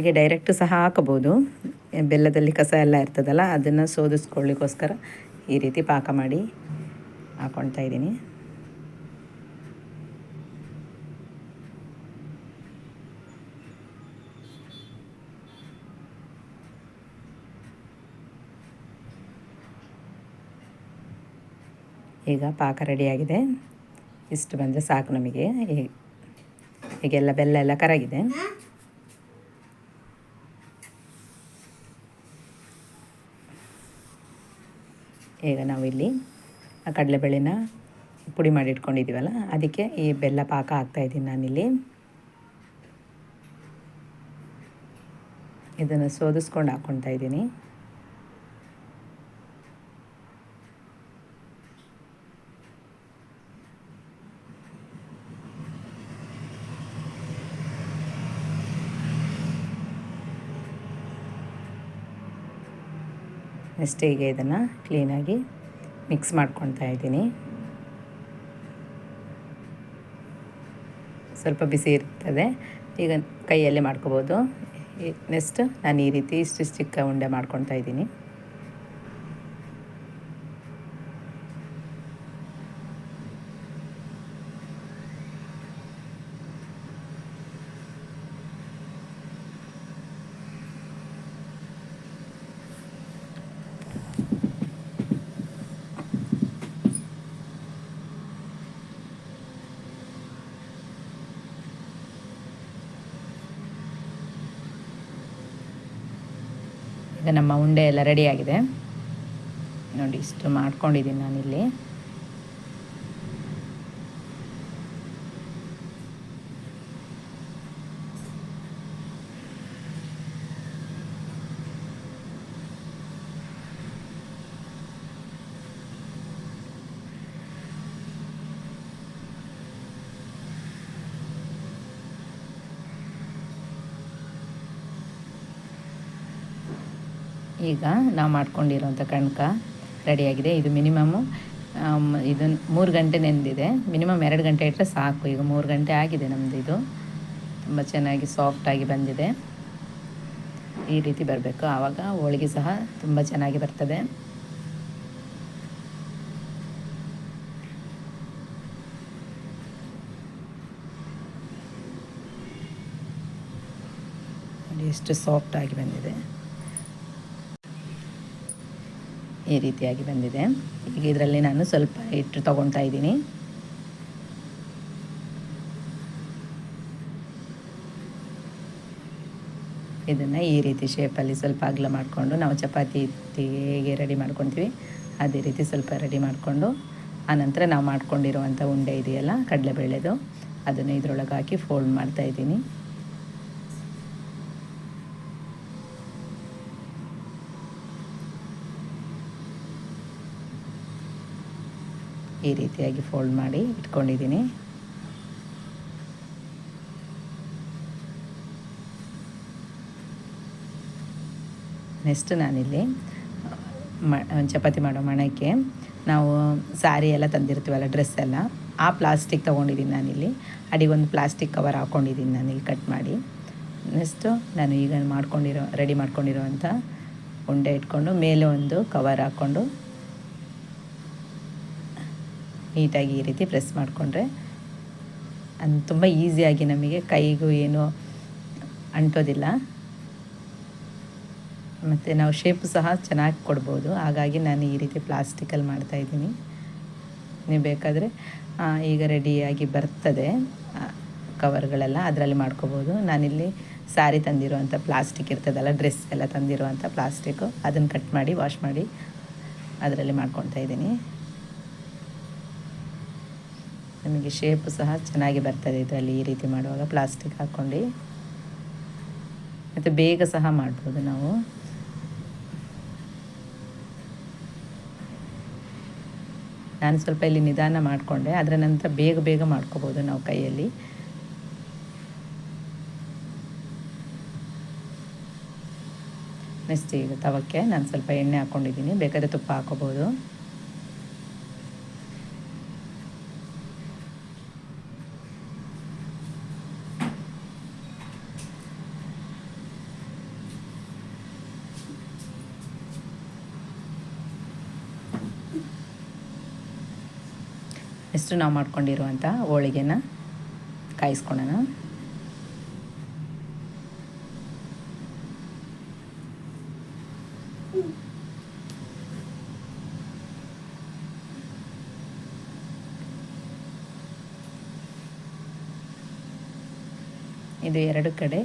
ಹಾಗೆ ಡೈರೆಕ್ಟು ಸಹ ಹಾಕಬೋದು. ಬೆಲ್ಲದಲ್ಲಿ ಕಸ ಎಲ್ಲ ಇರ್ತದಲ್ಲ, ಅದನ್ನು ಸೋದಿಸ್ಕೊಳ್ಳಿಕ್ಕೋಸ್ಕರ ಈ ರೀತಿ ಪಾಕ ಮಾಡಿ ಹಾಕ್ಕೊಳ್ತಾ ಇದ್ದೀನಿ. ಈಗ ಪಾಕ ರೆಡಿಯಾಗಿದೆ. ಇಷ್ಟು ಬಂದರೆ ಸಾಕು ನಮಗೆ. ಈಗೆಲ್ಲ ಬೆಲ್ಲ ಎಲ್ಲ ಕರಗಿದೆ. ಈಗ ನಾವಿಲ್ಲಿ ಕಡಲೆಬೇಳೆನ ಪುಡಿ ಮಾಡಿ ಇಟ್ಕೊಂಡಿದ್ದೀವಲ್ಲ, ಅದಕ್ಕೆ ಈ ಬೆಲ್ಲ ಪಾಕ ಹಾಕ್ತಾಯಿದ್ದೀನಿ ನಾನಿಲ್ಲಿ. ಇದನ್ನು ಸೋದಿಸ್ಕೊಂಡು ಹಾಕ್ಕೊಳ್ತಾ ಇದ್ದೀನಿ. ನೆಕ್ಸ್ಟ್ ಈಗ ಇದನ್ನು ಕ್ಲೀನಾಗಿ ಮಿಕ್ಸ್ ಮಾಡ್ಕೊಳ್ತಾ ಇದ್ದೀನಿ. ಸ್ವಲ್ಪ ಬಿಸಿ ಇರ್ತದೆ, ಈಗ ಕೈಯಲ್ಲೇ ಮಾಡ್ಕೋಬೋದು. ನೆಕ್ಸ್ಟ್ ನಾನು ಈ ರೀತಿ ಇಷ್ಟು ಚಿಕ್ಕ ಉಂಡೆ ಮಾಡ್ಕೊಳ್ತಾ ಇದ್ದೀನಿ. ಈಗ ನಮ್ಮ ಉಂಡೆ ಎಲ್ಲ ರೆಡಿಯಾಗಿದೆ ನೋಡಿ. ಇಷ್ಟು ಮಾಡ್ಕೊಂಡಿದ್ದೀನಿ ನಾನಿಲ್ಲಿ. ಈಗ ನಾವು ಮಾಡ್ಕೊಂಡಿರೋಂಥ ಕಣಕ ರೆಡಿಯಾಗಿದೆ. ಇದು ಮಿನಿಮಮ್ಮು ಇದನ್ನು 3 ಗಂಟೆ ನೆಂದಿದೆ. ಮಿನಿಮಮ್ 2 ಗಂಟೆ ಇಟ್ಟರೆ ಸಾಕು. ಈಗ 3 ಗಂಟೆ ಆಗಿದೆ ನಮ್ಮದು. ಇದು ತುಂಬ ಚೆನ್ನಾಗಿ ಸಾಫ್ಟಾಗಿ ಬಂದಿದೆ. ಈ ರೀತಿ ಬರಬೇಕು, ಆವಾಗ ಹೋಳಿಗೆ ಸಹ ತುಂಬ ಚೆನ್ನಾಗಿ ಬರ್ತದೆ. ಎಷ್ಟು ಸಾಫ್ಟಾಗಿ ಬಂದಿದೆ. ಈ ರೀತಿಯಾಗಿ ಬಂದಿದೆ. ಈಗ ಇದರಲ್ಲಿ ನಾನು ಸ್ವಲ್ಪ ಹಿಟ್ಟು ತೊಗೊಳ್ತಾ ಇದ್ದೀನಿ. ಇದನ್ನು ಈ ರೀತಿ ಶೇಪಲ್ಲಿ ಸ್ವಲ್ಪ ಅಗಲ ಮಾಡಿಕೊಂಡು, ನಾವು ಚಪಾತಿ ಹೇಗೆ ರೆಡಿ ಮಾಡ್ಕೊತೀವಿ ಅದೇ ರೀತಿ ಸ್ವಲ್ಪ ರೆಡಿ ಮಾಡಿಕೊಂಡು, ಆನಂತರ ನಾವು ಮಾಡ್ಕೊಂಡಿರುವಂಥ ಉಂಡೆ ಇದೆಯಲ್ಲ ಕಡಲೆಬೇಳೆದು, ಅದನ್ನು ಇದರೊಳಗೆ ಹಾಕಿ ಫೋಲ್ಡ್ ಮಾಡ್ತಾಯಿದ್ದೀನಿ. ಈ ರೀತಿಯಾಗಿ ಫೋಲ್ಡ್ ಮಾಡಿ ಇಟ್ಕೊಂಡಿದ್ದೀನಿ. ನೆಕ್ಸ್ಟ್ ನಾನಿಲ್ಲಿ ಚಪಾತಿ ಮಾಡೋ ಮಣಕ್ಕೆ ನಾವು ಸಾರಿ ಎಲ್ಲ ತಂದಿರ್ತೀವಲ್ಲ, ಡ್ರೆಸ್ ಎಲ್ಲ, ಆ ಪ್ಲಾಸ್ಟಿಕ್ ತೊಗೊಂಡಿದ್ದೀನಿ ನಾನಿಲ್ಲಿ. ಅಡಿಗೊಂದು ಪ್ಲಾಸ್ಟಿಕ್ ಕವರ್ ಹಾಕ್ಕೊಂಡಿದ್ದೀನಿ ನಾನಿಲ್ಲಿ ಕಟ್ ಮಾಡಿ. ನೆಕ್ಸ್ಟು ನಾನು ಈಗ ರೆಡಿ ಮಾಡ್ಕೊಂಡಿರೋವಂಥ ಉಂಡೆ ಇಟ್ಕೊಂಡು ಮೇಲೆ ಒಂದು ಕವರ್ ಹಾಕ್ಕೊಂಡು ನೀಟಾಗಿ ಈ ರೀತಿ ಪ್ರೆಸ್ ಮಾಡಿಕೊಂಡ್ರೆ ತುಂಬ ಈಸಿಯಾಗಿ ನಮಗೆ ಕೈಗೂ ಏನೂ ಅಂಟೋದಿಲ್ಲ. ಮತ್ತು ನಾವು ಶೇಪು ಸಹ ಚೆನ್ನಾಗಿ ಕೊಡ್ಬೋದು. ಹಾಗಾಗಿ ನಾನು ಈ ರೀತಿ ಪ್ಲಾಸ್ಟಿಕಲ್ಲಿ ಮಾಡ್ತಾಯಿದ್ದೀನಿ. ನೀವು ಬೇಕಾದರೆ ಈಗ ರೆಡಿಯಾಗಿ ಬರ್ತದೆ ಕವರ್ಗಳೆಲ್ಲ, ಅದರಲ್ಲಿ ಮಾಡ್ಕೋಬೋದು. ನಾನಿಲ್ಲಿ ಸಾರಿ ತಂದಿರುವಂಥ ಪ್ಲಾಸ್ಟಿಕ್ ಇರ್ತದಲ್ಲ, ಡ್ರೆಸ್ ಎಲ್ಲ ತಂದಿರುವಂಥ ಪ್ಲಾಸ್ಟಿಕ್ಕು, ಅದನ್ನು ಕಟ್ ಮಾಡಿ ವಾಶ್ ಮಾಡಿ ಅದರಲ್ಲಿ ಮಾಡ್ಕೊತಾ ಇದ್ದೀನಿ. ನಮಗೆ ಶೇಪು ಸಹ ಚೆನ್ನಾಗಿ ಬರ್ತದೆ ಇದರಲ್ಲಿ ಈ ರೀತಿ ಮಾಡುವಾಗ, ಪ್ಲಾಸ್ಟಿಕ್ ಹಾಕ್ಕೊಂಡು. ಮತ್ತು ಬೇಗ ಸಹ ಮಾಡ್ಬೋದು ನಾವು. ನಾನು ಸ್ವಲ್ಪ ಇಲ್ಲಿ ನಿಧಾನ ಮಾಡಿಕೊಂಡೆ, ಅದರ ನಂತರ ಬೇಗ ಬೇಗ ಮಾಡ್ಕೋಬೋದು ನಾವು ಕೈಯಲ್ಲಿ. ನೆಕ್ಸ್ಟ್ ಈಗ ತವಕ್ಕೆ ನಾನು ಸ್ವಲ್ಪ ಎಣ್ಣೆ ಹಾಕ್ಕೊಂಡಿದ್ದೀನಿ, ಬೇಕಾದರೆ ತುಪ್ಪ ಹಾಕ್ಕೋಬೋದು. ನೆಕ್ಸ್ಟ್ ನಾವು ಮಾಡ್ಕೊಂಡಿರುವಂಥ ಹೋಳಿಗೆನ ಕಾಯಿಸ್ಕೊಳ್ಳೋಣ. ಇದು 2 ಕಡೆ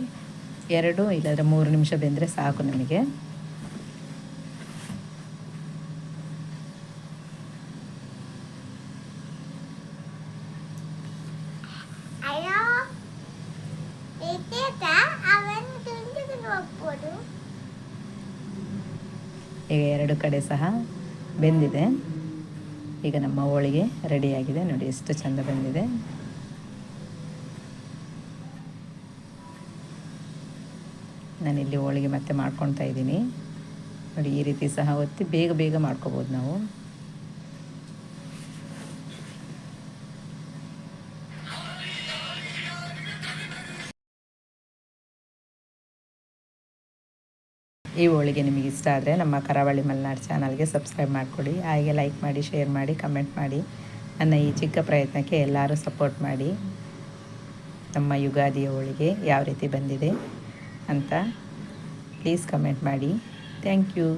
2 ಇಲ್ಲಾಂದರೆ 3 ನಿಮಿಷ ಬೆಂದರೆ ಸಾಕು ನಮಗೆ. ಈಗ 2 ಕಡೆ ಸಹ ಬೆಂದಿದೆ. ಈಗ ನಮ್ಮ ಹೋಳಿಗೆ ರೆಡಿಯಾಗಿದೆ. ನೋಡಿ ಎಷ್ಟು ಚೆಂದ ಬಂದಿದೆ. ನಾನಿಲ್ಲಿ ಹೋಳಿಗೆ ಮತ್ತೆ ಮಾಡ್ಕೊಳ್ತಾ ಇದ್ದೀನಿ. ನೋಡಿ ಈ ರೀತಿ ಸಹ ಒತ್ತಿ ಬೇಗ ಬೇಗ ಮಾಡ್ಕೋಬೋದು ನಾವು. ಈ ಹೋಳಿಗೆ ನಿಮಗೆ ಇಷ್ಟ ಆದರೆ ನಮ್ಮ ಕರಾವಳಿ ಮಲೆನಾಡು ಚಾನಲ್ಗೆ ಸಬ್ಸ್ಕ್ರೈಬ್ ಮಾಡಿಕೊಡಿ. ಹಾಗೆ ಲೈಕ್ ಮಾಡಿ, ಶೇರ್ ಮಾಡಿ, ಕಮೆಂಟ್ ಮಾಡಿ. ನನ್ನ ಈ ಚಿಕ್ಕ ಪ್ರಯತ್ನಕ್ಕೆ ಎಲ್ಲರೂ ಸಪೋರ್ಟ್ ಮಾಡಿ. ನಮ್ಮ ಯುಗಾದಿಯ ಹೋಳಿಗೆ ಯಾವ ರೀತಿ ಬಂದಿದೆ ಅಂತ ಪ್ಲೀಸ್ ಕಮೆಂಟ್ ಮಾಡಿ. Thank you.